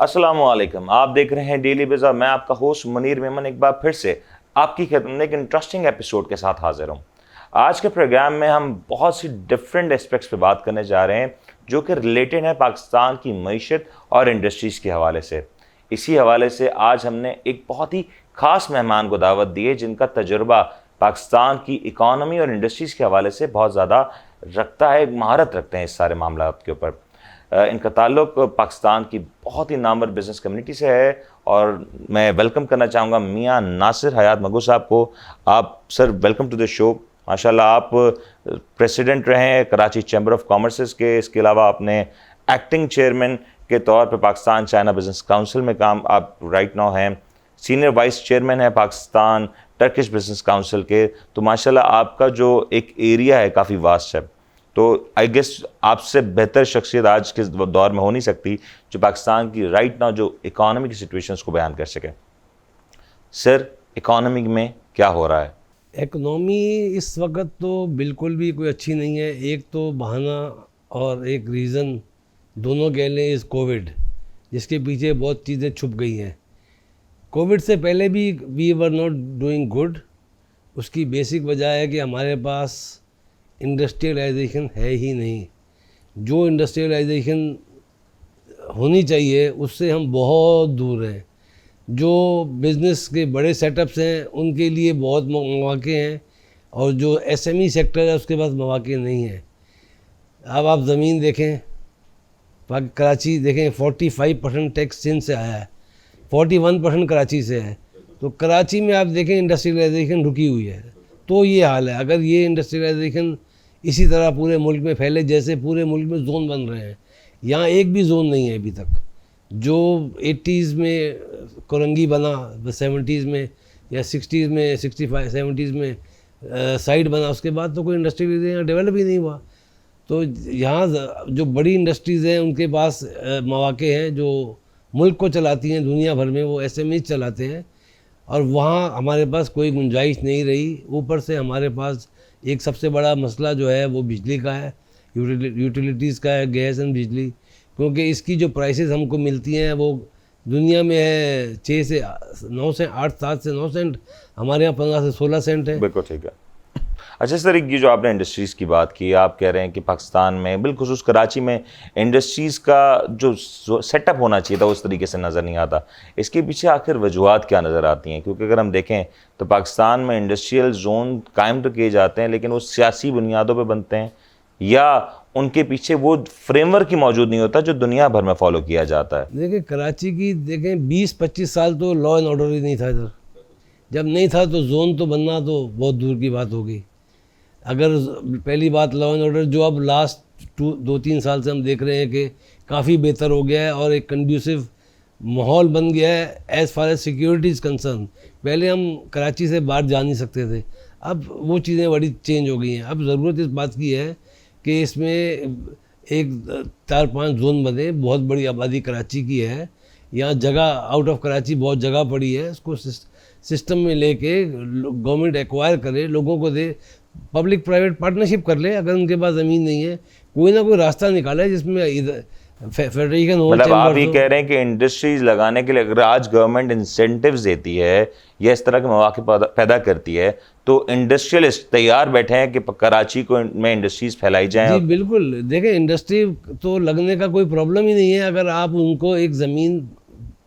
अस्सलामुअलैकुम, आप देख रहे हैं डेली बिज़ा। मैं आपका होस्ट मुनीर मेमन एक बार फिर से आपकी खिदमत में एक इंटरेस्टिंग एपिसोड के साथ हाजिर हूँ। आज के प्रोग्राम में हम बहुत सी डिफरेंट एस्पेक्ट्स पे बात करने जा रहे हैं जो कि रिलेटेड है पाकिस्तान की मईशत और इंडस्ट्रीज़ के हवाले से। इसी हवाले से आज हमने एक बहुत ही ख़ास मेहमान को दावत दी है जिनका तजुर्बा पाकिस्तान की इकानमी और इंडस्ट्रीज़ के हवाले से बहुत ज़्यादा रखता है, महारत रखते हैं इस सारे मामला के ऊपर। इनका ताल्लुक पाकिस्तान की बहुत ही नामवर बिज़नेस कम्युनिटी से है और मैं वेलकम करना चाहूँगा मियाँ नासिर हयात मगू साहब को। आप sir welcome to the show. माशाल्लाह आप प्रेसिडेंट रहे हैं कराची चैम्बर ऑफ कॉमर्स के, इसके अलावा आपने एक्टिंग चेयरमैन के तौर पे पाकिस्तान चाइना बिज़नेस काउंसिल में काम आप राइट नाउ हैं, सीनियर वाइस चेयरमैन है पाकिस्तान टर्किश बिज़नेस काउंसिल के। तो माशाल्लाह आपका जो एक एरिया है काफ़ी वास्ट है। तो आई गेस आपसे बेहतर शख्सियत आज के दौर में हो नहीं सकती जो पाकिस्तान की राइट नाउ जो इकोनॉमी की सिचुएशंस को बयान कर सके। सर इकोनॉमी में क्या हो रहा है? इकनॉमी इस वक्त तो बिल्कुल भी कोई अच्छी नहीं है। एक तो बहाना और एक रीज़न दोनों कह लें इस कोविड, जिसके पीछे बहुत चीज़ें छुप गई हैं। कोविड से पहले भी we were not doing good. उसकी बेसिक वजह है कि हमारे पास इंडस्ट्रियलाइजेशन है ही नहीं। जो इंडस्ट्रियलाइजेशन होनी चाहिए उससे हम बहुत दूर हैं। जो बिज़नेस के बड़े सेटअप्स हैं उनके लिए बहुत मौके हैं और जो एसएमई सेक्टर है उसके पास मौके नहीं हैं। अब आप ज़मीन देखें, कराची देखें, 45% टैक्स सिंध से आया है, 41% कराची से है। तो कराची में आप देखें इंडस्ट्रियलाइजेशन रुकी हुई है। तो ये हाल है। अगर ये इंडस्ट्रियलाइजेशन इसी तरह पूरे मुल्क में फैले जैसे पूरे मुल्क में जोन बन रहे हैं, यहाँ एक भी जोन नहीं है अभी तक। जो 80s में कोरंगी बना, 70s में या 60s में, 65 70s में साइड बना, उसके बाद तो कोई इंडस्ट्री यहाँ डेवलप ही नहीं हुआ। तो यहाँ जो बड़ी इंडस्ट्रीज़ हैं उनके पास मौके हैं जो मुल्क को चलाती हैं दुनिया भर में, वो एसएमई चलाते हैं और वहाँ हमारे पास कोई गुंजाइश नहीं रही। ऊपर से हमारे पास एक सबसे बड़ा मसला जो है वो बिजली का है, यूटिलिटीज़ का है, गैस एंड बिजली। क्योंकि इसकी जो प्राइसेस हमको मिलती हैं वो दुनिया में है 6 से 9 से 8, 7 से 9 सेंट, हमारे यहाँ 15 से 16 सेंट है। बिल्कुल ठीक है। अच्छा सर, ये जो आपने इंडस्ट्रीज़ की बात की, आप कह रहे हैं कि पाकिस्तान में बिलखुसूस कराची में इंडस्ट्रीज़ का जो सेटअप होना चाहिए था उस तरीके से नज़र नहीं आता। इसके पीछे आखिर वजूहत क्या नज़र आती हैं? क्योंकि अगर हम देखें तो पाकिस्तान में इंडस्ट्रियल जोन कायम तो किए जाते हैं लेकिन वो सियासी बुनियादों पर बनते हैं या उनके पीछे वो फ्रेमवर्क ही मौजूद नहीं होता जो दुनिया भर में फॉलो किया जाता है। देखिए कराची की देखें 20-25 साल तो लॉ एंड ऑर्डर ही नहीं था इधर। जब नहीं था तो जोन तो बनना तो बहुत दूर की बात होगी। अगर पहली बात लॉ एंड ऑर्डर जो अब लास्ट 2-3 साल से हम देख रहे हैं कि काफ़ी बेहतर हो गया है और एक कंड्यूसिव माहौल बन गया है as far as security is concern. पहले हम कराची से बाहर जा नहीं सकते थे, अब वो चीज़ें बड़ी चेंज हो गई हैं। अब ज़रूरत इस बात की है कि इसमें एक 4-5 जोन बने। बहुत बड़ी आबादी कराची की है, यहाँ जगह आउट ऑफ कराची बहुत जगह पड़ी है, उसको सिस्टम में लेके गवर्नमेंट एक्वायर करे, लोगों को दे, पब्लिक प्राइवेट पार्टनरशिप कर ले। अगर उनके पास ज़मीन नहीं है कोई ना कोई रास्ता निकाले जिसमें फेडरेशन हो। मतलब आप ये कह रहे हैं कि इंडस्ट्रीज लगाने के लिए अगर आज गवर्नमेंट इंसेंटिव्स देती है या इस तरह के मौके पैदा करती है तो इंडस्ट्रियलिस्ट तैयार बैठे हैं कि कराची को में इंडस्ट्रीज फैलाई जाएं। जी बिल्कुल। देखें इंडस्ट्री तो लगने का कोई प्रॉब्लम ही नहीं है अगर आप उनको एक ज़मीन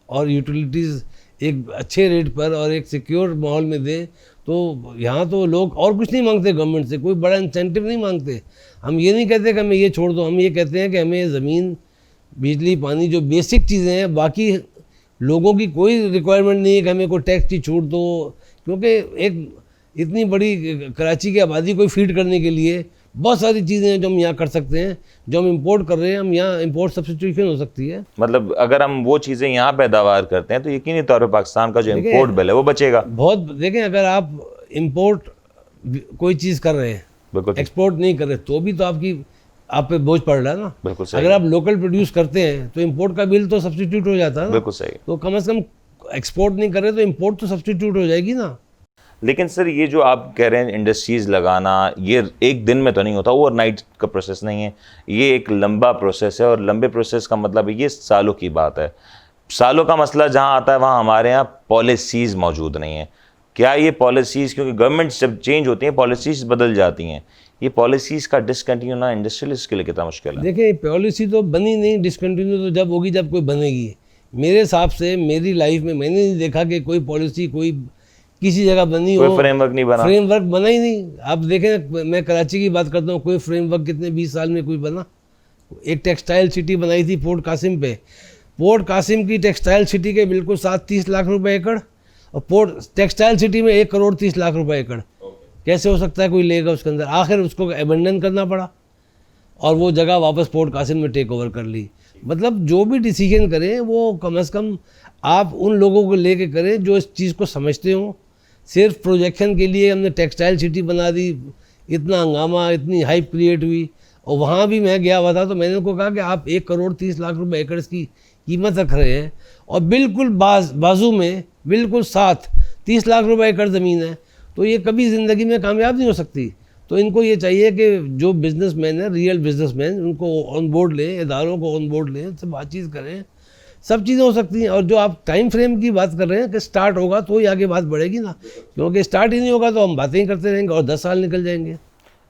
और यूटिलिटीज़ एक अच्छे रेट पर और एक सिक्योर माहौल में दें। तो यहाँ तो लोग और कुछ नहीं मांगते गवर्नमेंट से, कोई बड़ा इंसेंटिव नहीं मांगते। हम ये नहीं कहते कि हमें ये छोड़ दो, हम ये कहते हैं कि हमें ज़मीन, बिजली, पानी, जो बेसिक चीज़ें हैं, बाकी लोगों की कोई रिक्वायरमेंट नहीं है कि हमें कोई टैक्स की छूट दो। क्योंकि एक इतनी बड़ी कराची की आबादी को फीड करने के लिए बहुत सारी चीज़ें हैं जो हम यहाँ कर सकते हैं। जो हम इंपोर्ट कर रहे हैं, हम यहाँ इंपोर्ट सब्स्टिट्यूशन हो सकती है। मतलब अगर हम वो चीज़ें यहाँ पैदावार करते हैं तो यकीनी तौर पर पाकिस्तान का जो इंपोर्ट बिल है वो बचेगा बहुत। देखें अगर आप इंपोर्ट कोई चीज़ कर रहे हैं, बिल्कुल एक्सपोर्ट नहीं कर रहे, तो भी तो आप पे बोझ पड़ रहा है ना। बिल्कुल सही। अगर आप लोकल प्रोड्यूस करते हैं तो इंपोर्ट का बिल तो सब्स्टिट्यूट हो जाता है ना। बिल्कुल सही। तो कम से कम एक्सपोर्ट नहीं कर रहे तो इंपोर्ट तो सब्स्टिट्यूट हो जाएगी ना। लेकिन सर ये जो आप कह रहे हैं इंडस्ट्रीज़ लगाना, ये एक दिन में तो नहीं होता, ओवरनाइट का प्रोसेस नहीं है, ये एक लंबा प्रोसेस है और लंबे प्रोसेस का मतलब ये सालों की बात है। सालों का मसला जहाँ आता है वहाँ हमारे यहाँ पॉलिसीज़ मौजूद नहीं है। क्या ये पॉलिसीज़, क्योंकि गवर्नमेंट जब चेंज होती हैं पॉलिसीज़ बदल जाती हैं, ये पॉलिसीज़ का डिसकंटिन्यू ना इंडस्ट्रियलिस्ट के लिए कितना मुश्किल है? देखिए पॉलिसी तो बनी नहीं, डिसकंटिन्यू तो जब होगी जब कोई बनेगी। मेरे हिसाब से मेरी लाइफ में मैंने नहीं देखा कि कोई पॉलिसी कोई किसी जगह बनी हो, कोई फ्रेमवर्क नहीं बना। फ्रेमवर्क बना ही नहीं। आप देखें, मैं कराची की बात करता हूँ, कोई फ्रेमवर्क कितने 20 साल में कोई बना? एक टेक्सटाइल सिटी बनाई थी पोर्ट कासिम पे, पोर्ट कासिम की टेक्सटाइल सिटी के बिल्कुल 30 लाख रुपए एकड़, और पोर्ट टेक्सटाइल सिटी में 1,30,00,000 रुपए एकड़। कैसे हो सकता है कोई लेगा उसके अंदर? आखिर उसको अबेंडन करना पड़ा और वो जगह वापस पोर्ट कासिम में टेक ओवर कर ली। मतलब जो भी डिसीजन करें वो कम से कम आप उन लोगों को लेके करें जो इस चीज़ को समझते हों। सिर्फ प्रोजेक्शन के लिए हमने टेक्सटाइल सिटी बना दी, इतना हंगामा, इतनी हाइप क्रिएट हुई। और वहाँ भी मैं गया हुआ था तो मैंने उनको कहा कि आप 1,30,00,000 रुपए एकड़ की कीमत रख रहे हैं और बिल्कुल बाजू में बिल्कुल साथ 30 लाख रुपए एकड़ ज़मीन है, तो ये कभी ज़िंदगी में कामयाब नहीं हो सकती। तो इनको ये चाहिए कि जो बिजनेसमैन है, रियल बिजनेसमैन, उनको ऑन बोर्ड लें, इदारों को ऑन बोर्ड लें, से बातचीत करें, सब चीज़ें हो सकती हैं। और जो आप टाइम फ्रेम की बात कर रहे हैं कि स्टार्ट होगा तो ही आगे बात बढ़ेगी ना, क्योंकि स्टार्ट ही नहीं होगा तो हम बातें ही करते रहेंगे और 10 साल निकल जाएंगे।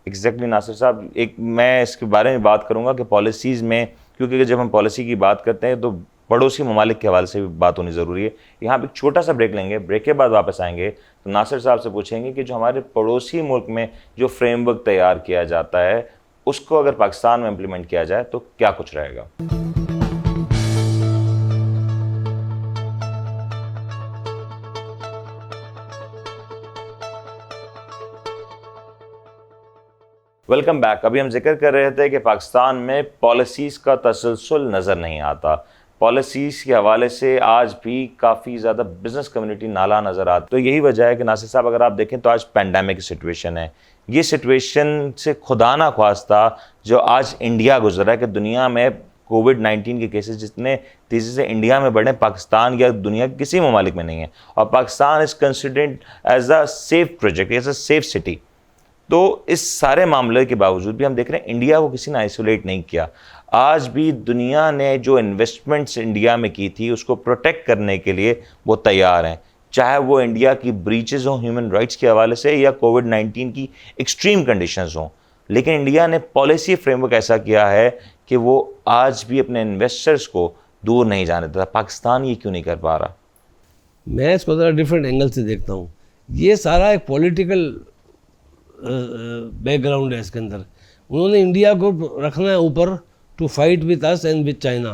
एग्जैक्टली नासिर साहब, एक मैं इसके बारे में बात करूंगा कि पॉलिसीज़ में, क्योंकि जब हम पॉलिसी की बात करते हैं तो पड़ोसी ममालिक के हवाले से भी बात होनी ज़रूरी है। यहाँ पे एक छोटा सा ब्रेक लेंगे, ब्रेक के बाद वापस आएंगे तो नासिर साहब से पूछेंगे कि जो हमारे पड़ोसी मुल्क में जो फ्रेमवर्क तैयार किया जाता है उसको अगर पाकिस्तान में इम्प्लीमेंट किया जाए तो क्या कुछ रहेगा। Welcome back. अभी हम जिक्र कर रहे थे कि पाकिस्तान में पॉलिसीज़ का तसलसल नज़र नहीं आता। पॉलिसीज़ के हवाले से आज भी काफ़ी ज़्यादा बिज़नेस कम्युनिटी नाला नज़र आती। तो यही वजह है कि नासिर साहब, अगर आप देखें तो आज पेंडेमिक की सिचुएशन है। ये सिचुएशन से खुदा ना ख्वास्ता जो आज इंडिया गुजरा है कि दुनिया में कोविड-19 के केसेस जितने तेज़ी से इंडिया में बढ़े, पाकिस्तान या दुनिया के किसी ममालिक में नहीं है। और Pakistan is considered as a safe project, as a safe city. तो इस सारे मामले के बावजूद भी हम देख रहे हैं इंडिया को किसी ने आइसोलेट नहीं किया। आज भी दुनिया ने जो इन्वेस्टमेंट्स इंडिया में की थी उसको प्रोटेक्ट करने के लिए वो तैयार हैं, चाहे वो इंडिया की ब्रीचेस हों ह्यूमन राइट्स के हवाले से या कोविड-19 की एक्सट्रीम कंडीशंस हों। लेकिन इंडिया ने पॉलिसी फ्रेमवर्क ऐसा किया है कि वो आज भी अपने इन्वेस्टर्स को दूर नहीं जाने देता। पाकिस्तान ये क्यों नहीं कर पा रहा? मैं इसको ज़रा डिफरेंट एंगल से देखता हूँ। ये सारा एक पॉलिटिकल बैकग्राउंड है इसके अंदर। उन्होंने इंडिया को रखना है ऊपर to fight with us and with China.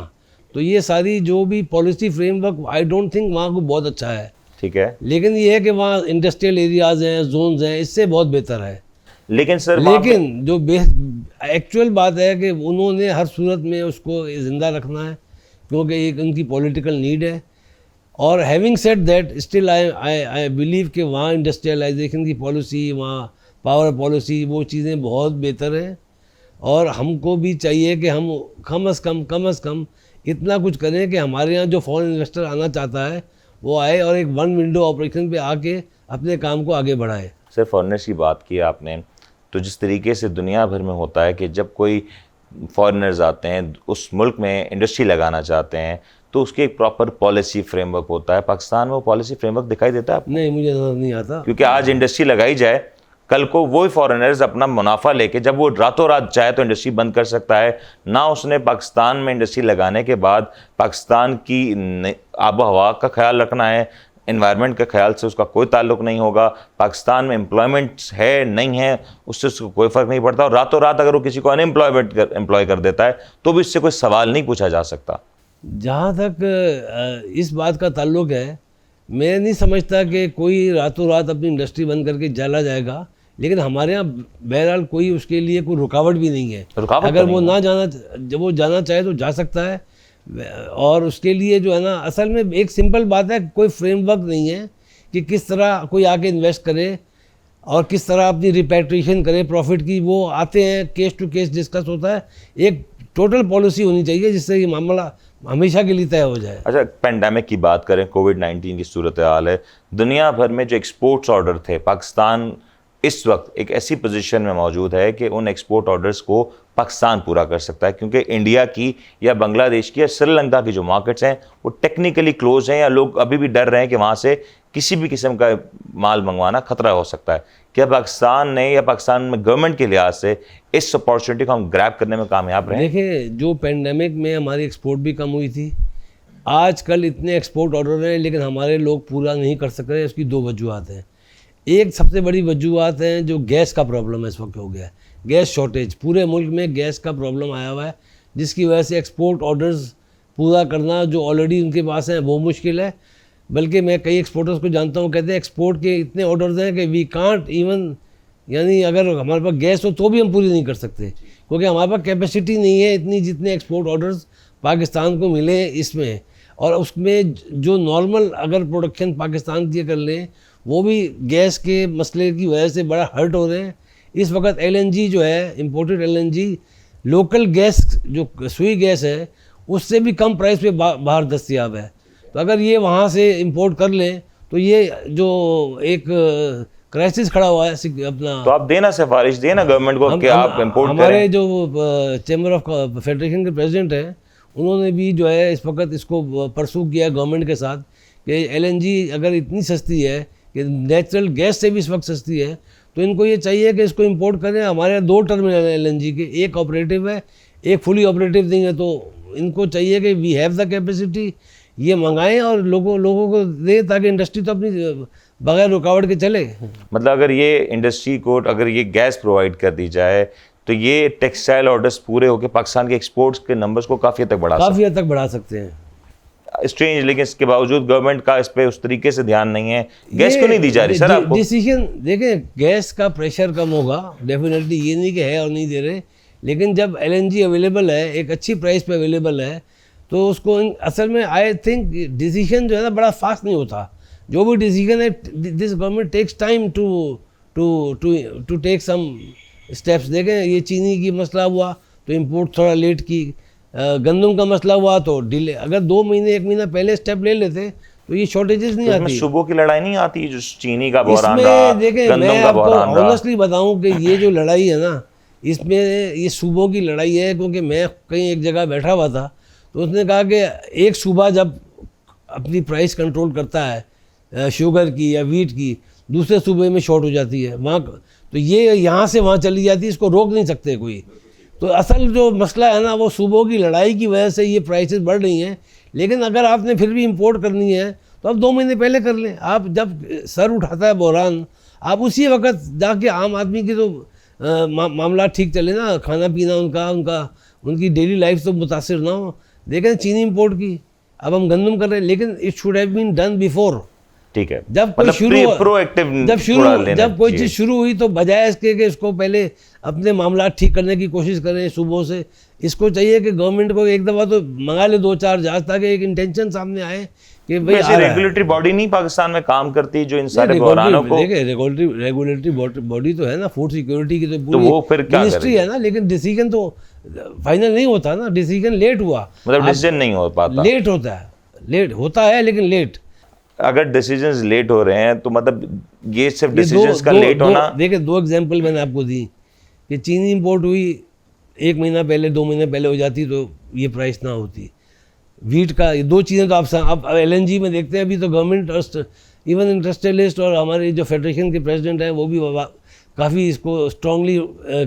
तो ये सारी जो भी policy framework, I don't think वहाँ को बहुत अच्छा है। ठीक है, लेकिन ये है कि वहाँ इंडस्ट्रियल एरियाज़ हैं, जोन्स हैं, इससे बहुत बेहतर है। लेकिन सर, लेकिन जो एक्चुअल बात है कि उन्होंने हर सूरत में उसको ज़िंदा रखना है क्योंकि एक उनकी पॉलिटिकल नीड है। और having said that, still I believe कि वहाँ इंडस्ट्रियलाइजेशन की पॉलिसी, वहाँ पावर पॉलिसी, वो चीज़ें बहुत बेहतर हैं। और हमको भी चाहिए कि हम कम से कम इतना कुछ करें कि हमारे यहाँ जो फॉरेन इन्वेस्टर आना चाहता है वो आए और एक वन विंडो ऑपरेशन पे आके अपने काम को आगे बढ़ाए। सर, फॉरेनर्स की बात की आपने, तो जिस तरीके से दुनिया भर में होता है कि जब कोई फॉरेनर्स आते हैं उस मुल्क में इंडस्ट्री लगाना चाहते हैं तो उसकी एक प्रॉपर पॉलिसी फ्रेमवर्क होता है। पाकिस्तान में वो पॉलिसी फ्रेमवर्क दिखाई देता है? नहीं, मुझे नज़र नहीं आता। क्योंकि आज इंडस्ट्री लगाई जाए, कल को वही फॉरेनर्स अपना मुनाफा लेके जब वो रातों रात चाहे तो इंडस्ट्री बंद कर सकता है ना। उसने पाकिस्तान में इंडस्ट्री लगाने के बाद पाकिस्तान की आबो हवा का ख्याल रखना है, एनवायरनमेंट के ख्याल से उसका कोई ताल्लुक नहीं होगा। पाकिस्तान में एम्प्लॉयमेंट है नहीं है उससे उसको कोई फ़र्क नहीं पड़ता। और रातों रात अगर वो किसी को एम्प्लॉय कर देता है तो भी इससे कोई सवाल नहीं पूछा जा सकता। जहाँ तक इस बात का ताल्लुक है, मैं नहीं समझता कि कोई रातों रात अपनी इंडस्ट्री बंद करके चला जाएगा। लेकिन हमारे यहाँ बहरहाल कोई उसके लिए कोई रुकावट भी नहीं है। अगर वो ना जाना, जब वो जाना चाहे तो जा सकता है। और उसके लिए जो है ना, असल में एक सिंपल बात है, कोई फ्रेमवर्क नहीं है कि किस तरह कोई आके इन्वेस्ट करे और किस तरह अपनी रिपैट्रिएशन करे प्रॉफिट की। वो आते हैं, केस टू केस डिस्कस होता है। एक टोटल पॉलिसी होनी चाहिए जिससे ये मामला हमेशा के लिए तय हो जाए। अच्छा, पेंडेमिक की बात करें, कोविड-19 की सूरत हाल है, दुनिया भर में जो एक्सपोर्ट्स ऑर्डर थे पाकिस्तान इस वक्त एक ऐसी पोजीशन में मौजूद है कि उन एक्सपोर्ट ऑर्डर्स को पाकिस्तान पूरा कर सकता है, क्योंकि इंडिया की या बांग्लादेश की या श्रीलंका की जो मार्केट्स हैं वो टेक्निकली क्लोज हैं, या लोग अभी भी डर रहे हैं कि वहाँ से किसी भी किस्म का माल मंगवाना खतरा हो सकता है। क्या पाकिस्तान ने या पाकिस्तान में गवर्नमेंट के लिहाज से इस अपॉर्चुनिटी को हम ग्रैब करने में कामयाब रहे? देखिए, जो पेंडेमिक में हमारी एक्सपोर्ट भी कम हुई थी, आजकल इतने एक्सपोर्ट ऑर्डर हैं लेकिन हमारे लोग पूरा नहीं कर सक रहे। उसकी दो वजूहत हैं। एक सबसे बड़ी वजूहत है जो गैस का प्रॉब्लम है, इस वक्त हो गया है गैस शॉर्टेज। पूरे मुल्क में गैस का प्रॉब्लम आया हुआ है, जिसकी वजह से एक्सपोर्ट ऑर्डर्स पूरा करना जो ऑलरेडी उनके पास हैं वो मुश्किल है। बल्कि मैं कई एक्सपोर्टर्स को जानता हूँ, कहते हैं एक्सपोर्ट के इतने ऑर्डर्स हैं कि वी कांट इवन, यानी अगर हमारे पास गैस हो तो भी हम पूरी नहीं कर सकते, क्योंकि हमारे पास कैपेसिटी नहीं है इतनी जितने एक्सपोर्ट ऑर्डर्स पाकिस्तान को मिले इसमें। और उसमें जो नॉर्मल अगर प्रोडक्शन पाकिस्तान की कर लें, वो भी गैस के मसले की वजह से बड़ा हर्ट हो रहे हैं। इस वक्त एलएनजी जो है, इंपोर्टेड एलएनजी, लोकल गैस जो सुई गैस है उससे भी कम प्राइस पे बाहर दस्तयाब है। तो अगर ये वहाँ से इंपोर्ट कर लें तो ये जो एक क्राइसिस खड़ा हुआ है अपना, तो आप देना सिफारिश देना गवर्नमेंट को कि आप इंपोर्ट करें। हमारे जो चैम्बर ऑफ फेडरेशन के प्रेसिडेंट हैं, उन्होंने भी जो है इस वक्त इसको परसू किया गवर्नमेंट के साथ कि एलएनजी अगर इतनी सस्ती है कि नेचुरल गैस से भी इस वक्त सस्ती है, तो इनको ये चाहिए कि इसको इंपोर्ट करें। हमारे यहाँ 2 टर्मिनल हैं एलएनजी के, एक ऑपरेटिव है, एक फुली ऑपरेटिव नहीं है। तो इनको चाहिए कि वी हैव द कैपेसिटी, ये मंगाएं और लोगों को दें, ताकि इंडस्ट्री तो अपनी बगैर रुकावट के चले। मतलब अगर ये इंडस्ट्री को अगर ये गैस प्रोवाइड कर दी जाए तो ये टेक्सटाइल ऑर्डर्स पूरे होकर पाकिस्तान के एक्सपोर्ट्स के नंबर्स को काफ़ी हद तक बढ़ा सकते हैं। स्ट्रेंज, लेकिन इसके बावजूद गवर्नमेंट का इस पे उस तरीके से ध्यान नहीं है। गैस क्यों नहीं दी जा रही सर आपको? डिसीजन देखें, गैस का प्रेशर कम होगा डेफिनेटली, ये नहीं कि है और नहीं दे रहे, लेकिन जब एलएनजी अवेलेबल है, एक अच्छी प्राइस पे अवेलेबल है, तो उसको असल में आई थिंक डिसीजन जो है ना बड़ा फास्ट नहीं होता। जो भी डिसीजन है, this government takes time to take some steps. देखें, ये चीनी की मसला हुआ तो इंपोर्ट थोड़ा लेट की, गंदम का मसला हुआ तो डिले। अगर 2 महीने 1 महीना पहले स्टेप ले लेते तो ये शॉर्टेजेस नहीं आती। सुबह की लड़ाई नहीं आती जो चीनी का बहरान रहा, देखें, मैं आपको ऑनेस्टली बताऊं कि ये जो लड़ाई है ना, इसमें ये सूबों की लड़ाई है। क्योंकि मैं कहीं एक जगह बैठा हुआ था तो उसने कहा कि एक सूबा जब अपनी प्राइस कंट्रोल करता है शुगर की या वीट की, दूसरे सूबे में शॉर्ट हो जाती है वहाँ, तो ये यहाँ से वहाँ चली जाती है, इसको रोक नहीं सकते कोई। तो असल जो मसला है ना, वो सूबों की लड़ाई की वजह से ये प्राइसेस बढ़ रही हैं। लेकिन अगर आपने फिर भी इंपोर्ट करनी है तो आप 2 महीने पहले कर लें। आप जब सर उठाता है बहरान, आप उसी वक्त जाके आम आदमी की तो मामला ठीक चले ना, खाना पीना उनकी डेली लाइफ तो मुतासिर ना हो। देखें चीनी इंपोर्ट की, अब हम गंदम कर रहे हैं, लेकिन it should have been done before. ठीक है, जब कोई चीज़ शुरू हुई तो बजाय इसके कि इसको पहले अपने मामला ठीक करने की कोशिश करें सुबह से, इसको चाहिए कि गवर्नमेंट को एक दफ़ा तो मंगा ले 2-4 जहाज, ताकि एक इंटेंशन सामने आए कि भाई रेगुलेटरी बॉडी नहीं पाकिस्तान में काम करती जो इन सारे बहरानों को। देखिए, रेगुलेटरी बॉडी तो है ना, फूड सिक्योरिटी की तो पूरी वो फिर क्या मिनिस्ट्री है ना, लेकिन डिसीजन तो फाइनल नहीं होता ना, डिसीजन लेट हुआ। मतलब डिसीजन नहीं हो पाता, लेट होता है लेकिन लेट। अगर डिसीजंस लेट हो रहे हैं तो मतलब ये सिर्फ डिसीजंस का लेट होना। देखिए, 2 एग्जांपल मैंने आपको दी कि चीनी इंपोर्ट हुई 1 महीना पहले, 2 महीने पहले हो जाती तो ये प्राइस ना होती। वीट का, ये 2 चीज़ें तो आप एलएनजी में देखते हैं। अभी तो गवर्नमेंट इवन इंडस्ट्रियलिस्ट और हमारे जो फेडरेशन के प्रेसिडेंट हैं वो भी काफ़ी इसको स्ट्रांगली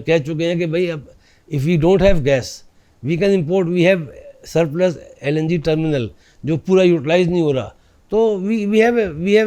कह चुके हैं कि भाई अब if we don't have gas we can import, we have surplus LNG terminal जो पूरा यूटिलाइज नहीं हो रहा, तो वी हैव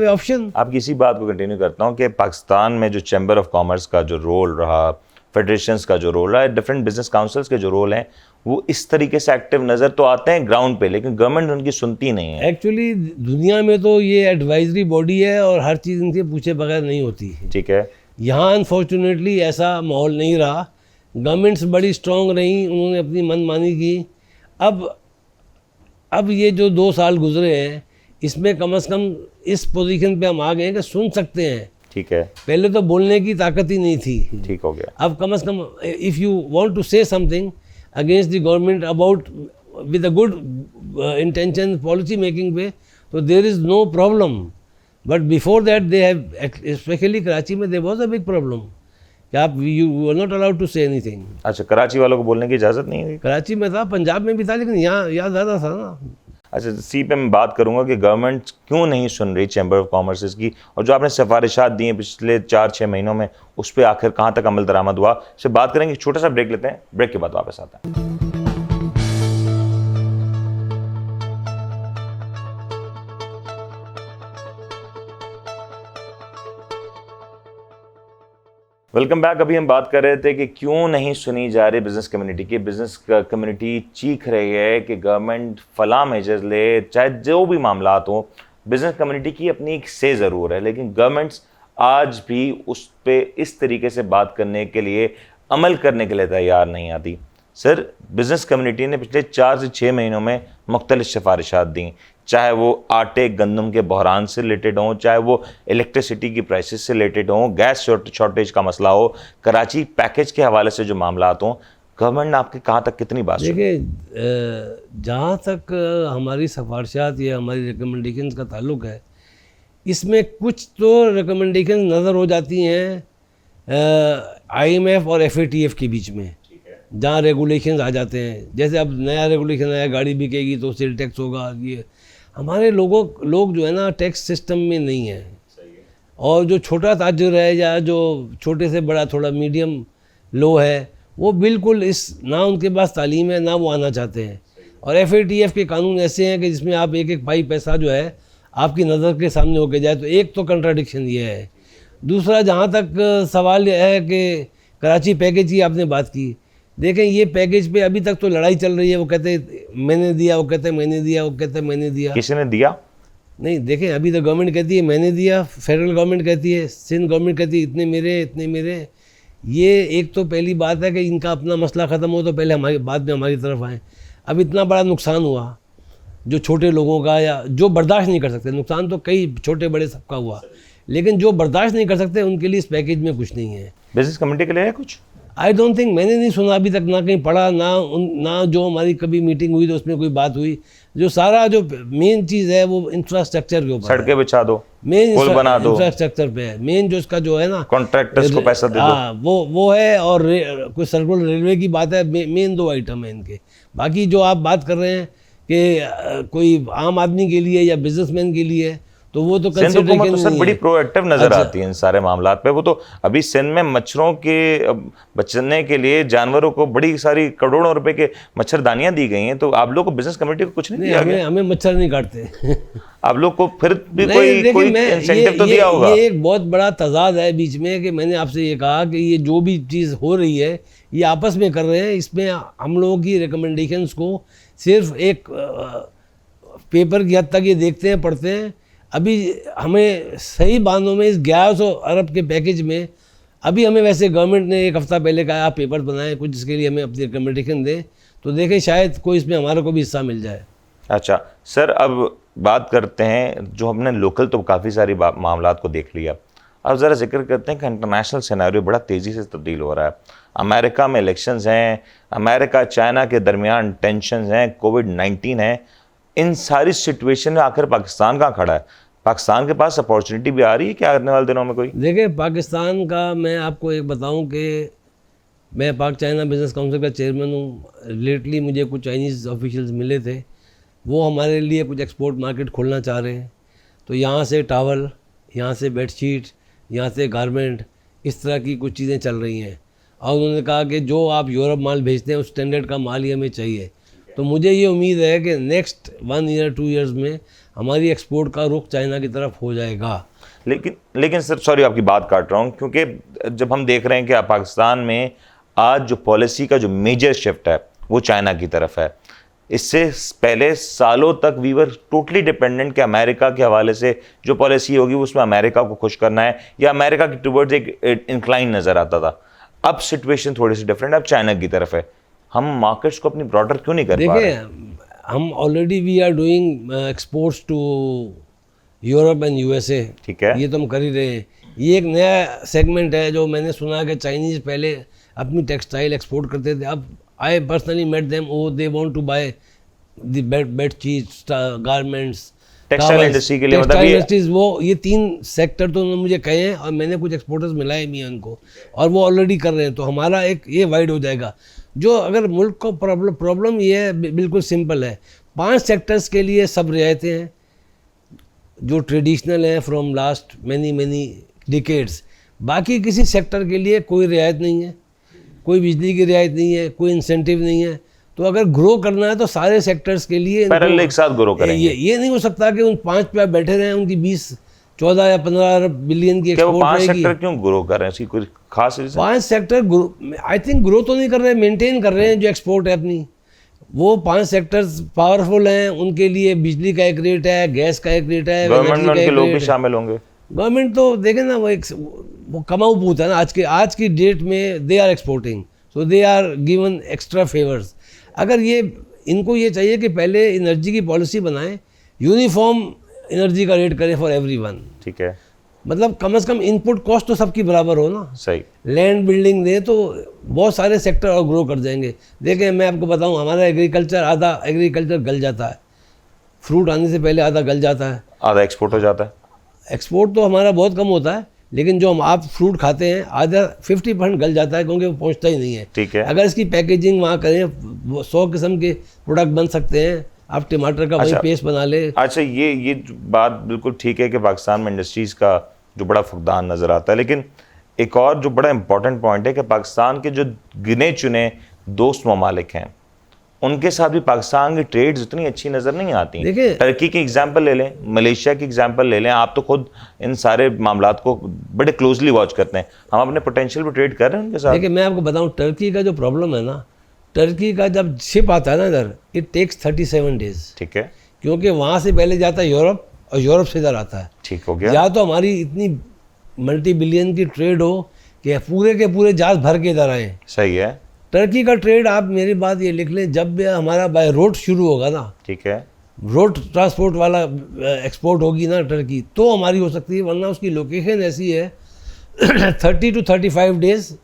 ए ऑप्शन। आपकी इसी बात को कंटिन्यू करता हूँ कि पाकिस्तान में जो चैम्बर ऑफ कॉमर्स का जो रोल रहा, फेडरेशंस का जो रोल रहा है, डिफरेंट बिजनेस काउंसिल्स के जो रोल हैं, वो इस तरीके से एक्टिव नज़र तो आते हैं ग्राउंड पे, लेकिन गवर्नमेंट उनकी सुनती नहीं है। एक्चुअली दुनिया में तो ये एडवाइजरी बॉडी है और हर चीज़ इनसे पूछे बगैर नहीं होती। ठीक है, यहाँ अनफॉर्चुनेटली ऐसा माहौल नहीं रहा। गवर्नमेंट्स बड़ी स्ट्रॉन्ग रही, उन्होंने अपनी मनमानी की। अब ये जो 2 साल गुजरे हैं, इसमें कम से कम इस पोजीशन पे हम आ गए हैं कि सुन सकते हैं। ठीक है, पहले तो बोलने की ताकत ही नहीं थी। ठीक हो गया। अब कम से कम if you want to say something against the government about with a good intention policy making पे, तो there is no problem. But before that they have, specially Karachi में, there was a big problem कि आप you are not allowed to say anything. अच्छा, कराची वालों को बोलने की इजाज़त नहीं हुई? कराची में था, पंजाब में भी था, लेकिन यहाँ ज़्यादा था ना। अच्छा, सी पे मैं बात करूंगा कि गवर्नमेंट क्यों नहीं सुन रही चैम्बर ऑफ कॉमर्स की, और जो आपने सिफारिशात दी हैं पिछले 4-6 महीनों में, उस पर आखिर कहाँ तक अमल दरामद हुआ, इससे बात करेंगे। छोटा सा ब्रेक लेते हैं, ब्रेक के बाद वापस आते हैं। Welcome back. अभी हम बात कर रहे थे कि क्यों नहीं सुनी जा रही बिजनेस कम्युनिटी की। बिजनेस कम्युनिटी चीख रही है कि गवर्नमेंट फला मेजर्स ले, चाहे जो भी मामला हो। बिजनेस कम्युनिटी की अपनी एक से ज़रूर है, लेकिन गवर्नमेंट्स आज भी उस पर इस तरीके से बात करने के लिए, अमल करने के लिए तैयार नहीं आती। सर, बिजनेस कम्युनिटी ने पिछले 4 से 6 महीनों में मुख्तलिफ सिफारिशात दी, चाहे वो आटे गंदम के बहरान से रिलेटेड हों, चाहे वो इलेक्ट्रिसिटी की प्राइसेस से रिलेटेड हों, गैस शॉर्टेज का मसला हो, कराची पैकेज के हवाले से जो मामला हों, गवर्नमेंट ने आपके कहाँ तक कितनी बात सुनी? देखिए, जहाँ तक हमारी सिफारिशात या हमारी रिकमेंडेशंस का ताल्लुक है, इसमें कुछ तो रिकमेंडेशन नज़र हो जाती हैं IMF और FATF के बीच में, जहाँ रेगुलेशंस आ जाते हैं। जैसे अब नया रेगुलेशन आया, गाड़ी बिकेगी तो सेल टैक्स होगा। ये हमारे लोग जो है ना, टैक्स सिस्टम में नहीं है। और जो छोटा ताजुर है या जो छोटे से बड़ा थोड़ा मीडियम लो है, वो बिल्कुल ना उनके पास तालीम है, ना वो आना चाहते हैं। और FATF के कानून ऐसे हैं कि जिसमें आप एक पाई पैसा जो है आपकी नज़र के सामने होके जाए, तो एक तो कंट्राडिक्शन ये है। दूसरा, जहाँ तक सवाल है कि कराची पैकेज की आपने बात की, देखें ये पैकेज पे अभी तक तो लड़ाई चल रही है। वो कहते हैं मैंने दिया, वो कहते हैं मैंने दिया, वो कहते हैं मैंने दिया। किसी ने दिया? नहीं, देखें अभी तो गवर्नमेंट कहती है मैंने दिया, फेडरल गवर्नमेंट कहती है, सिंध गवर्नमेंट कहती है इतने मेरे, इतने मेरे। ये एक तो पहली बात है कि इनका अपना मसला ख़त्म हो तो पहले हमारी बाद में हमारी तरफ आए। अब इतना बड़ा नुकसान हुआ जो छोटे लोगों का, या जो बर्दाश्त नहीं कर सकते, नुकसान तो कई छोटे बड़े सबका हुआ, लेकिन जो बर्दाश्त नहीं कर सकते उनके लिए इस पैकेज में कुछ नहीं है। बिजनेस कम्युनिटी के लिए है कुछ? आई डोंट थिंक, मैंने नहीं सुना अभी तक, ना कहीं पढ़ा, ना जो हमारी कभी मीटिंग हुई तो उसमें कोई बात हुई। जो सारा जो मेन चीज़ है वो इंफ्रास्ट्रक्चर के ऊपर, सड़कें बिछा दो, मेन पुल बना दो, इंफ्रास्ट्रक्चर पे है। मेन जो इसका जो है ना, कॉन्ट्रैक्टर्स को पैसा दे दो, वो है। और कोई सर्कुलर रेलवे की बात है, मेन 2 आइटम है इनके। बाकी जो आप बात कर रहे हैं कि कोई आम आदमी के लिए या बिजनेसमैन के लिए, तो वो तो सिंध हुकूमत तो सर नहीं बड़ी है। प्रोएक्टिव नजर आती है इन सारे मामलात पे। वो तो अभी सिंध में मच्छरों के बचने के लिए जानवरों को बड़ी सारी करोड़ों रुपए के मच्छरदानियां दी गई हैं। तो आप लोग को बिजनेस कमेटी को कुछ नहीं दिया गया? हमें मच्छर नहीं काटते। आप लोग को फिर भी कोई इंसेंटिव तो दिया होगा? ये एक बहुत बड़ा तजाद है बीच में कि मैंने आपसे ये कहा कि ये जो भी चीज़ हो रही है ये आपस में कर रहे हैं। इसमें हम लोगों की रिकमेंडेशंस को सिर्फ एक पेपर की हद तक ये देखते हैं, पढ़ते हैं। अभी हमें सही बांधों में इस 1100 अरब के पैकेज में, अभी हमें वैसे गवर्नमेंट ने एक हफ़्ता पहले कहा आप पेपर बनाएं कुछ, जिसके लिए हमें अपनी रिकमेंडेशन दें, तो देखें शायद कोई इसमें हमारे को भी हिस्सा मिल जाए। अच्छा सर, अब बात करते हैं जो हमने लोकल तो काफ़ी सारी मामलात को देख लिया। अब ज़रा जिक्र करते हैं कि इंटरनेशनल सिनेरियो बड़ा तेज़ी से तब्दील हो रहा है। अमेरिका में इलेक्शंस हैं, अमेरिका चाइना के दरमियान टेंशन्स हैं, कोविड-19 है। इन सारी सिचुएशन में आखिर पाकिस्तान कहाँ खड़ा है? पाकिस्तान के पास अपॉर्चुनिटी भी आ रही है क्या आने वाले दिनों में कोई? देखिए, पाकिस्तान का मैं आपको एक बताऊं कि मैं पाक चाइना बिज़नेस काउंसिल का चेयरमैन हूं। लेटली मुझे कुछ चाइनीज़ ऑफिशियल्स मिले थे, वो हमारे लिए कुछ एक्सपोर्ट मार्केट खोलना चाह रहे हैं। तो यहाँ से टावल, यहाँ से बेडशीट, यहाँ से गारमेंट, इस तरह की कुछ चीज़ें चल रही हैं। और उन्होंने कहा कि जो आप यूरोप माल भेजते हैं उस स्टैंडर्ड का माल ही हमें चाहिए। तो मुझे ये उम्मीद है कि नेक्स्ट 1 ईयर 2 ईयर्स में हमारी एक्सपोर्ट का रुख चाइना की तरफ हो जाएगा। लेकिन सर सॉरी आपकी बात काट रहा हूँ, क्योंकि जब हम देख रहे हैं कि पाकिस्तान में आज जो पॉलिसी का जो मेजर शिफ्ट है वो चाइना की तरफ है। इससे पहले सालों तक वी वर टोटली डिपेंडेंट कि अमेरिका के हवाले से जो पॉलिसी होगी उसमें अमेरिका को खुश करना है या अमेरिका की टुवर्ड्स एक इंक्लाइन नज़र आता था। अब सिचुएशन थोड़ी सी डिफरेंट, अब चाइना की तरफ है। हम मार्केट्स को अपनी ब्रॉडर क्यों नहीं कर पा रहे? हम already we are doing exports to Europe and USA। ठीक है, ये तो हम कर ही रहे हैं। ये एक नया सेगमेंट है जो मैंने सुना कि चाइनीज़ पहले अपनी टेक्सटाइल एक्सपोर्ट करते थे। अब I personally met them, they want to buy the bedsheets, garments, textile industry के लिए मतलब टेक्सटाइल ये इंडस्ट्रीज, वो ये 3 सेक्टर तो उन्होंने मुझे कहे हैं और मैंने कुछ एक्सपोर्टर्स मिलाए भी हैं उनको, और वो ऑलरेडी कर रहे हैं। तो हमारा एक ये वाइड हो जाएगा। जो अगर मुल्क को प्रॉब्लम ये है, बिल्कुल सिंपल है, 5 सेक्टर्स के लिए सब रियायतें हैं जो ट्रेडिशनल हैं फ्रॉम लास्ट मैनी डिकेड्स। बाकी किसी सेक्टर के लिए कोई रियायत नहीं है, कोई बिजली की रियायत नहीं है, कोई इंसेंटिव नहीं है। तो अगर ग्रो करना है तो सारे सेक्टर्स के लिए पैरेलल एक साथ ग्रो करेंगे। ये नहीं हो सकता कि उन 5 पे आप बैठे रहें, उनकी 20, 14 या 15 अरब बिलियन की क्या वो एक्सपोर्ट 5 रहेगी। सेक्टर क्यों ग्रो कर रहे हैं, इसकी कोई खास reason? 5 sector I think grow तो नहीं कर रहे हैं, मेंटेन कर रहे हैं जो एक्सपोर्ट है अपनी। वो 5 सेक्टर्स पावरफुल हैं, उनके लिए बिजली का एक रेट है, गैस का एक रेट है, गवर्नमेंट में एनर्जी का उनके एक लोग रेट भी है। शामिल होंगे। गवर्नमेंट तो देखें ना, वो कमाऊ पूत है ना, आज की डेट में they are exporting, so they are given extra favours. अगर ये इनको ये चाहिए कि पहले एनर्जी की पॉलिसी बनाएं, यूनिफॉर्म एनर्जी का रेट करें फॉर एवरीवन। ठीक है, मतलब कम से कम इनपुट कॉस्ट तो सबकी बराबर हो ना। सही। लैंड बिल्डिंग दे तो बहुत सारे सेक्टर और ग्रो कर जाएंगे। देखें, मैं आपको बताऊं, हमारा एग्रीकल्चर, आधा एग्रीकल्चर गल जाता है, फ्रूट आने से पहले आधा गल जाता है। आधा एक्सपोर्ट हो जाता है। एक्सपोर्ट तो हमारा बहुत कम होता है, लेकिन जो हम आप फ्रूट खाते हैं आधा 50% गल जाता है, क्योंकि वो पहुंचता ही नहीं है। ठीक है। अगर इसकी पैकेजिंग वहाँ करें, 100 किस्म के प्रोडक्ट बन सकते हैं। आप टमाटर का वही पेस्ट बना ले। अच्छा, ये बात बिल्कुल ठीक है कि पाकिस्तान में इंडस्ट्रीज का जो बड़ा फुकदान नजर आता है, लेकिन एक और जो बड़ा इंपॉर्टेंट पॉइंट है कि पाकिस्तान के जो गिने चुने दोस्त ममालिक हैं, उनके साथ भी पाकिस्तान की ट्रेड्स उतनी अच्छी नज़र नहीं आती। देखिए, टर्की की एग्जांपल ले लें, मलेशिया की एग्जांपल ले लें, आप तो खुद इन सारे मामलात को बड़े क्लोजली वॉच करते हैं। हम अपने पोटेंशियल पर ट्रेड कर रहे हैं उनके साथ। देखिए, मैं आपको बताऊं, टर्की का जो प्रॉब्लम है ना, टर्की का जब शिप आता है ना इधर, इट टेक्स 37 डेज, ठीक है, क्योंकि वहाँ से पहले जाता है यूरोप और यूरोप से इधर आता है। ठीक हो गया। या तो हमारी इतनी मल्टी बिलियन की ट्रेड हो कि पूरे के पूरे जहाज भर के इधर आए। सही है। टर्की का ट्रेड, आप मेरी बात ये लिख लें, जब भी हमारा बाय रोड शुरू होगा ना, ठीक है, रोड ट्रांसपोर्ट वाला एक्सपोर्ट होगी ना टर्की, तो हमारी हो सकती है। वरना उसकी लोकेशन ऐसी है 30 to 35 डेज,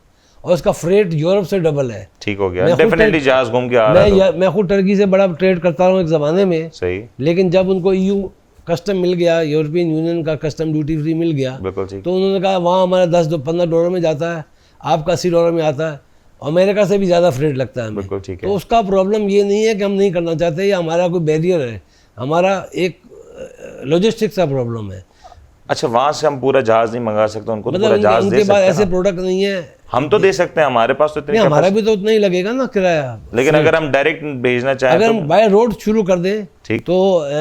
और उसका फ्रेट यूरोप से डबल है। ठीक हो गया। डेफिनेटली जहाज घूम के आ रहा है। मैं खुद टर्की से बड़ा ट्रेड करता रहा हूँ एक ज़माने में। सही। लेकिन जब उनको EU कस्टम मिल गया, यूरोपियन यूनियन का कस्टम ड्यूटी फ्री मिल गया, बिल्कुल ठीक। तो उन्होंने कहा वहाँ हमारा 10-15 डॉलर में जाता है, आपका 80 डॉलर में आता है, अमेरिका से भी ज़्यादा फ्रेट लगता है हमें। बिल्कुल ठीक है। तो उसका प्रॉब्लम ये नहीं है कि हम नहीं करना चाहते या हमारा कोई बैरियर है, हमारा एक लॉजिस्टिक्स का प्रॉब्लम है। अच्छा, वहाँ से हम पूरा जहाज नहीं मंगा सकते, उनको तो मतलब पूरा जहाज दे उनके पास सकते ऐसे हैं। प्रोडक्ट नहीं है। हम तो दे सकते हैं, हमारे पास तो इतनी नहीं, हमारा भी तो उतना ही लगेगा ना किराया। लेकिन अगर हम डायरेक्ट भेजना चाहें अगर तो हम बाय रोड शुरू कर दें, ठीक। तो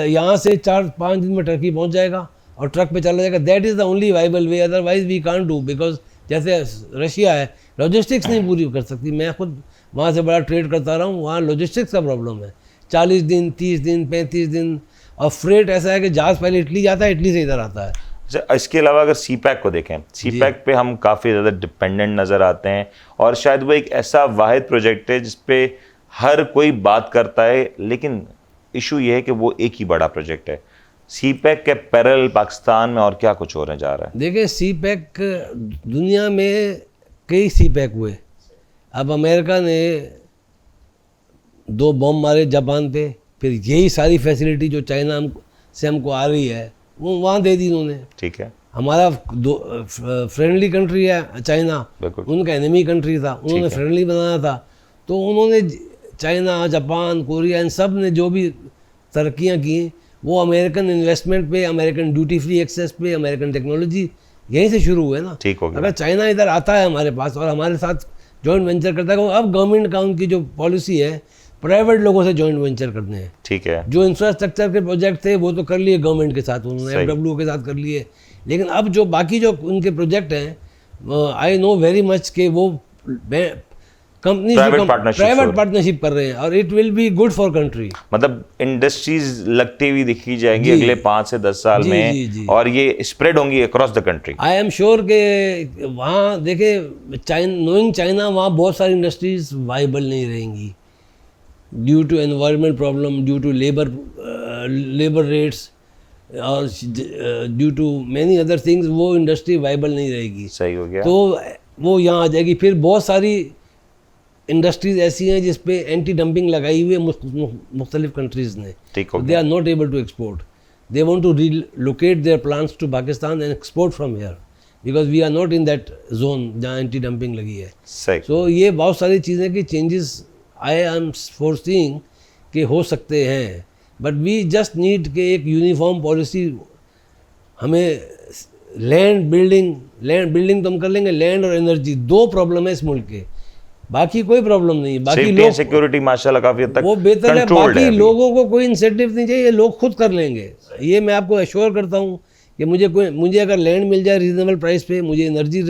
यहाँ से 4-5 दिन में टर्की पहुँच जाएगा और ट्रक पे चला जाएगा। That is the only viable way, otherwise we can't do, because जैसे रशिया है, लॉजिस्टिक्स नहीं पूरी कर सकती। मैं खुद वहाँ से बड़ा ट्रेड करता रहा हूँ, वहाँ लॉजिस्टिक्स का प्रॉब्लम है। 40 दिन, 30 दिन, 35 दिन, और फ्रेट ऐसा है कि जहाज़ पहले इटली जाता है, इटली से इधर आता है। अच्छा, इसके अलावा अगर CPEC को देखें, CPEC पे हम काफ़ी ज़्यादा डिपेंडेंट नज़र आते हैं, और शायद वो एक ऐसा वाहिद प्रोजेक्ट है जिस पे हर कोई बात करता है, लेकिन इशू ये है कि वो एक ही बड़ा प्रोजेक्ट है। CPEC के पैरेलल पाकिस्तान में और क्या कुछ होने जा रहा है? देखिए, CPEC, दुनिया में कई CPEC हुए। अब अमेरिका ने 2 बॉम्ब मारे जापान पे, फिर यही सारी फैसिलिटी जो चाइना से हमको आ रही है वो वहाँ दे दी उन्होंने। ठीक है। हमारा फ्रेंडली कंट्री है चाइना, बिल्कुल। उनका एनिमी कंट्री था, उन्होंने फ्रेंडली बनाया था। तो उन्होंने चाइना, जापान, कोरिया, इन सब ने जो भी तरक्कियाँ की, वो अमेरिकन इन्वेस्टमेंट पे, अमेरिकन ड्यूटी फ्री एक्सेस पे, अमेरिकन टेक्नोलॉजी यहीं से शुरू हुए ना। ठीक हो गया। अगर चाइना इधर आता है हमारे पास और हमारे साथ जॉइंट वेंचर करता है, अब गवर्नमेंट का उनकी जो पॉलिसी है, प्राइवेट लोगों से जॉइंट वेंचर करने हैं। ठीक है। जो इंफ्रास्ट्रक्चर के प्रोजेक्ट थे वो तो कर लिए गवर्नमेंट के साथ, उन्होंने FW के साथ कर लिए। लेकिन अब जो बाकी जो उनके प्रोजेक्ट हैं, आई नो वेरी मच के वो कंपनी प्राइवेट पार्टनरशिप कर रहे हैं, और it will be good for country. मतलब इंडस्ट्रीज लगती हुई दिखी जाएंगी अगले 5 से 10 साल में, और ये स्प्रेड होंगी across the country. I am sure के वहाँ देखे, नोइंग चाइना, वहाँ बहुत सारी इंडस्ट्रीज वाइबल नहीं रहेंगी due to environment problem, due to labour rates, और due to many other things. वो इंडस्ट्री वाइबल नहीं रहेगी। सही हो गया। तो वो यहाँ आ जाएगी। फिर बहुत सारी इंडस्ट्रीज ऐसी हैं जिस पे एंटी डंपिंग लगाई हुई है मुख्तलिफ कंट्रीज़ ने। ठीक हो they are not able to export. they want to relocate their plants to Pakistan and export from here because we are not in that zone जहाँ एंटी डंपिंग लगी है. सही. So ये बहुत सारी चीज़ें की चेंजेस आई एम फोरसीइंग कि हो सकते हैं, बट वी जस्ट नीड के एक यूनिफॉर्म पॉलिसी. हमें लैंड बिल्डिंग तो हम कर लेंगे, लैंड और एनर्जी 2 प्रॉब्लम है इस मुल्क के, बाकी कोई प्रॉब्लम नहीं है. बाकी लोग सिक्योरिटी माशाल्लाह काफी हद तक वो बेहतर है, बाकी है. लोगों को कोई इंसेंटिव नहीं चाहिए, लोग खुद कर लेंगे. ये मैं आपको एश्योर करता हूँ कि मुझे अगर लैंड मिल जाए रीजनेबल प्राइस पे, मुझे एनर्जी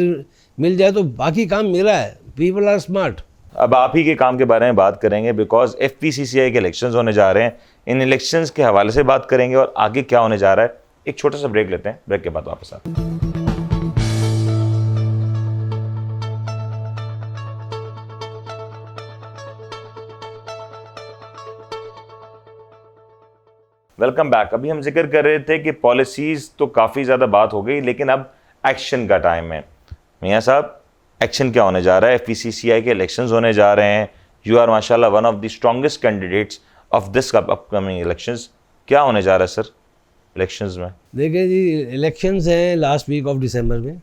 मिल जाए, तो बाकी काम मेरा है. People are smart. अब आप ही के काम के बारे में बात करेंगे बिकॉज FPCCI के इलेक्शंस होने जा रहे हैं. इन इलेक्शंस के हवाले से बात करेंगे और आगे क्या होने जा रहा है. एक छोटा सा ब्रेक लेते हैं, ब्रेक के बाद वापस आते हैं. Welcome back. अभी हम जिक्र कर रहे थे कि पॉलिसीज तो काफ़ी ज़्यादा बात हो गई, लेकिन अब एक्शन का टाइम है. मियां साहब, एक्शन क्या होने जा रहा है? FPCCI के इलेक्शंस होने जा रहे हैं. यू आर माशाल्लाह one of the strongest candidates of this upcoming elections. क्या होने जा रहा है सर इलेक्शंस में? देखिए जी, इलेक्शंस हैं लास्ट वीक ऑफ दिसंबर में.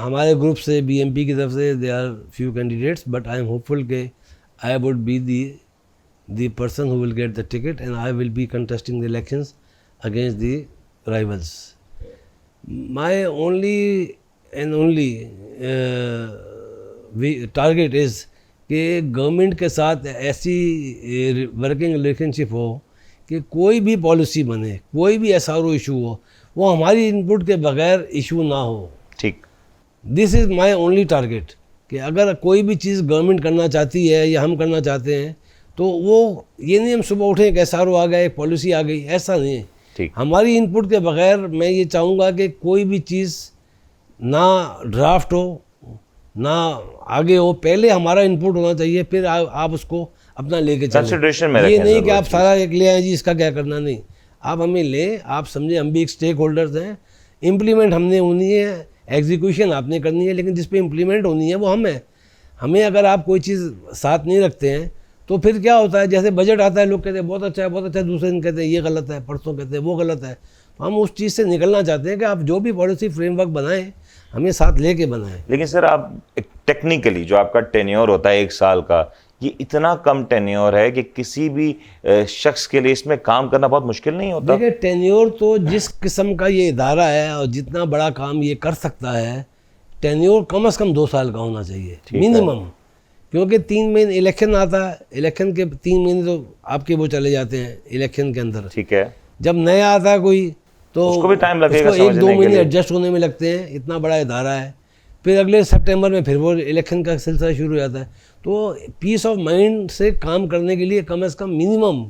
हमारे ग्रुप से BMP की तरफ से they are few candidates, but I am hopeful के I would be the person who will get the ticket and I will be contesting the elections against the rivals. My only and only target is कि government के साथ ऐसी working relationship हो कि कोई भी policy बने, कोई भी SRO इशू हो, वो हमारी इनपुट के बगैर इशू ना हो. ठीक. This is my only target कि अगर कोई भी चीज़ गवर्नमेंट करना चाहती है या हम करना चाहते हैं, तो वो ये नहीं हम सुबह उठे एक SRO आ गया, एक पॉलिसी आ गई, ऐसा नहीं है. ठीक. हमारी इनपुट के बगैर मैं ये चाहूँगा कि कोई भी चीज़ ना ड्राफ्ट हो ना आगे हो, पहले हमारा इनपुट होना चाहिए, फिर आप उसको अपना लेके चलें. कंसिडरेशन में ये नहीं कि आप सारा एक ले आए जी इसका क्या करना. नहीं, आप हमें लें, आप समझे हम भी एक स्टेक होल्डर्स हैं. इम्प्लीमेंट हमने होनी है, एग्जीक्यूशन आपने करनी है, लेकिन जिस पे इम्प्लीमेंट होनी है वो हम है. हमें अगर आप कोई चीज़ साथ नहीं रखते हैं तो फिर क्या होता है, जैसे बजट आता है लोग कहते हैं बहुत अच्छा है, बहुत अच्छा है, दूसरे दिन कहते हैं ये गलत है, परसों कहते हैं वो गलत है. तो हम उस चीज़ से निकलना चाहते हैं कि आप जो भी पॉलिसी फ्रेमवर्क बनाएं, हमें साथ लेके बनाएं. लेकिन सर आप टेक्निकली जो आपका टेन्योर होता है 1 साल का, ये इतना कम टेन्योर है कि किसी भी शख्स के लिए इसमें काम करना बहुत मुश्किल नहीं होता? देखिए, टेन्योर तो जिस किस्म का ये इदारा है और जितना बड़ा काम ये कर सकता है, टेन्योर कम से कम 2 साल का होना चाहिए मिनिमम. क्योंकि 3 महीने इलेक्शन आता है, इलेक्शन के 3 महीने तो आपके वो चले जाते हैं इलेक्शन के अंदर. ठीक है. जब नया आता है कोई तो उसको भी टाइम लगेगा, 1-2 महीने एडजस्ट होने में लगते हैं. इतना बड़ा इदारा है. फिर अगले सितंबर में फिर वो इलेक्शन का सिलसिला शुरू हो जाता है. तो पीस ऑफ माइंड से काम करने के लिए कम से कम मिनिमम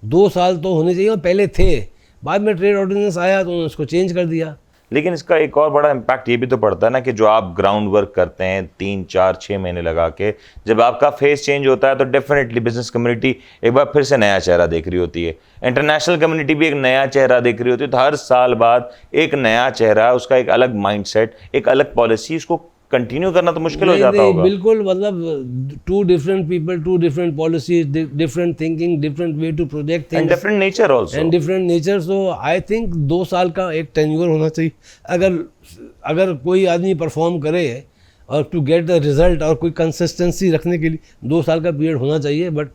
2 साल तो होने चाहिए. और पहले थे, बाद में ट्रेड ऑर्डिनेंस आया तो उन्होंने उसको चेंज कर दिया. लेकिन इसका एक और बड़ा इम्पैक्ट ये भी तो पड़ता है ना कि जो आप ग्राउंड वर्क करते हैं 3, 4, 6 महीने लगा के, जब आपका फेस चेंज होता है तो डेफिनेटली बिजनेस कम्युनिटी एक बार फिर से नया चेहरा देख रही होती है. इंटरनेशनल कम्युनिटी भी एक नया चेहरा देख रही होती है. तो हर साल बाद एक नया चेहरा, उसका एक अलग माइंडसेट, एक अलग पॉलिसी, उसको कंटिन्यू करना तो मुश्किल हो जाता होगा. बिल्कुल, मतलब 2 different people, 2 different policies, different thinking, different way to project things and different nature also, and different nature. So I think 2 साल का एक टेन्योर होना चाहिए. अगर कोई आदमी परफॉर्म करे और टू गेट द रिजल्ट और कोई कंसिस्टेंसी रखने के लिए 2 साल का पीरियड होना चाहिए, but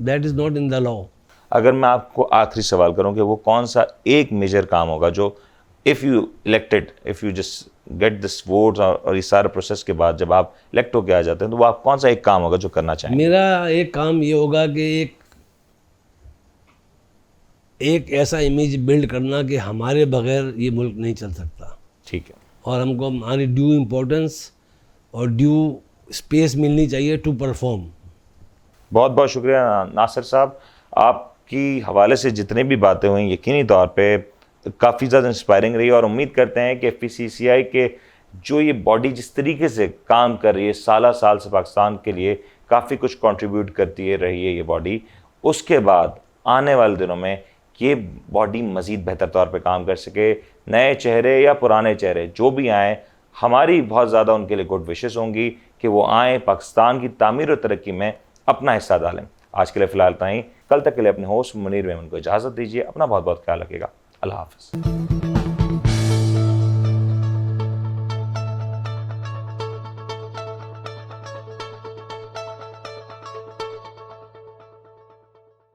that is not in the law. अगर मैं आपको आखिरी सवाल करूं कि वो कौन सा एक मेजर काम होगा जो if you elected, if you just get this votes और इस सारे प्रोसेस के बाद जब आप इलेक्ट होकर आ जाते हैं, तो वो आप कौन सा एक काम होगा जो करना चाहेंगे? मेरा एक काम ये होगा कि एक ऐसा इमेज बिल्ड करना कि हमारे बगैर ये मुल्क नहीं चल सकता. ठीक है. और हमको हमारी ड्यू इम्पोर्टेंस और ड्यू स्पेस मिलनी चाहिए टू परफॉर्म. बहुत बहुत शुक्रिया नासिर साहब. आपकी हवाले से जितने भी बातें हुई यकीनी तौर पे काफ़ी ज़्यादा इंस्पायरिंग रही, और उम्मीद करते हैं कि FPCCI के जो ये बॉडी जिस तरीके से काम कर रही है, साल से पाकिस्तान के लिए काफ़ी कुछ कंट्रीब्यूट करती है रही है ये बॉडी, उसके बाद आने वाले दिनों में ये बॉडी मज़ीद बेहतर तौर पे काम कर सके. नए चेहरे या पुराने चेहरे जो भी आएँ, हमारी बहुत ज़्यादा उनके लिए गुड विशेस होंगी कि वो आएँ, पाकिस्तान की तामीर और तरक्की में अपना हिस्सा डालें. आज के लिए फ़िलहाल इतना ही. कल तक के लिए अपने होस्ट मुनीर मेमन को इजाज़त दीजिए। अपना बहुत बहुत ख्याल रखिएगा। अल्लाह हाफ़िज़।